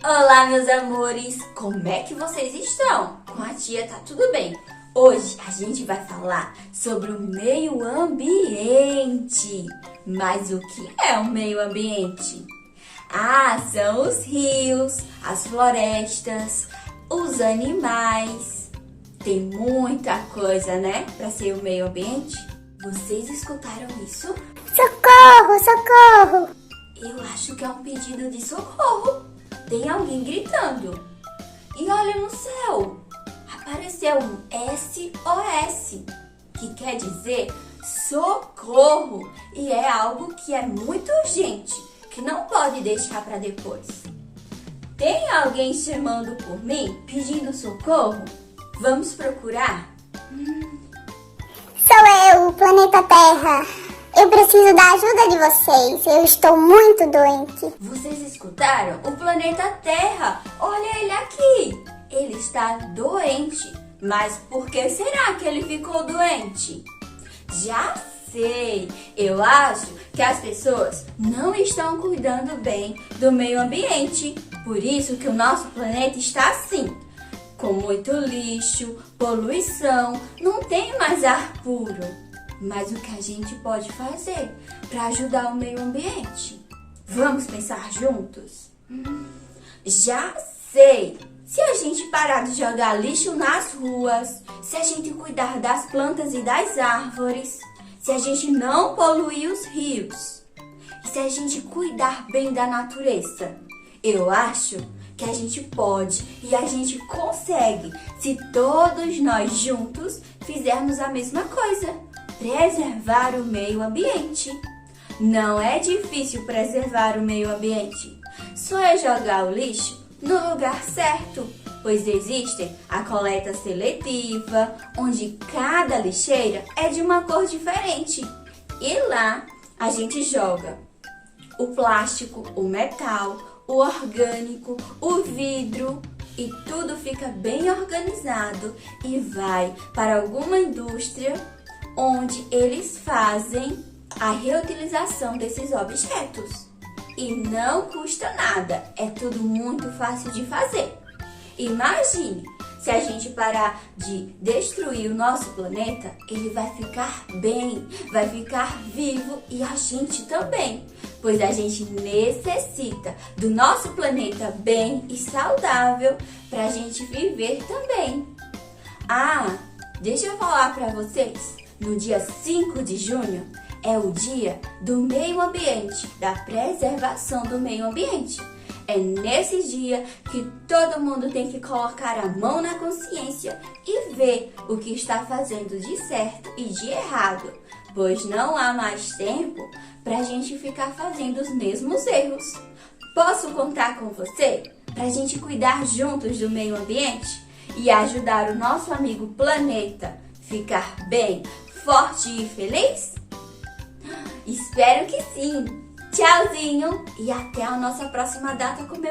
Olá, meus amores! Como é que vocês estão? Com a tia tá tudo bem. Hoje a gente vai falar sobre o meio ambiente. Mas o que é o meio ambiente? São os rios, as florestas, os animais. Tem muita coisa, né, para ser o meio ambiente. Vocês escutaram isso? Socorro, socorro! Eu acho que é um pedido de socorro. Tem alguém gritando. E olha no céu. Apareceu um SOS, que quer dizer socorro. E é algo que é muito urgente, que não pode deixar para depois. Tem alguém chamando por mim, pedindo socorro? Vamos procurar? Sou eu, planeta Terra. Eu preciso da ajuda de vocês. Eu estou muito doente. Vocês escutaram? O planeta Terra. Olha ele aqui. Ele está doente. Mas por que será que ele ficou doente? Já sei. Eu acho que as pessoas não estão cuidando bem do meio ambiente. Por isso que o nosso planeta está assim, com muito lixo, poluição, não tem mais ar puro. Mas o que a gente pode fazer para ajudar o meio ambiente? Vamos pensar juntos? Já sei! Se a gente parar de jogar lixo nas ruas, se a gente cuidar das plantas e das árvores, se a gente não poluir os rios, e se a gente cuidar bem da natureza, eu acho que a gente pode e a gente consegue se todos nós juntos fizermos a mesma coisa. Preservar o meio ambiente. Não é difícil preservar o meio ambiente. Só é jogar o lixo no lugar certo, pois existe a coleta seletiva, onde cada lixeira é de uma cor diferente. E lá a gente joga o plástico, o metal, o orgânico, o vidro, e tudo fica bem organizado e vai para alguma indústria onde eles fazem a reutilização desses objetos. E não custa nada, é tudo muito fácil de fazer. Imagine, se a gente parar de destruir o nosso planeta, ele vai ficar bem, vai ficar vivo e a gente também. Pois a gente necessita do nosso planeta bem e saudável para a gente viver também. Deixa eu falar para vocês. No dia 5 de junho é o dia do meio ambiente, da preservação do meio ambiente. É nesse dia que todo mundo tem que colocar a mão na consciência e ver o que está fazendo de certo e de errado, pois não há mais tempo para a gente ficar fazendo os mesmos erros. Posso contar com você para a gente cuidar juntos do meio ambiente e ajudar o nosso amigo planeta ficar bem, forte e feliz? Espero que sim! Tchauzinho e até a nossa próxima data comemorativa.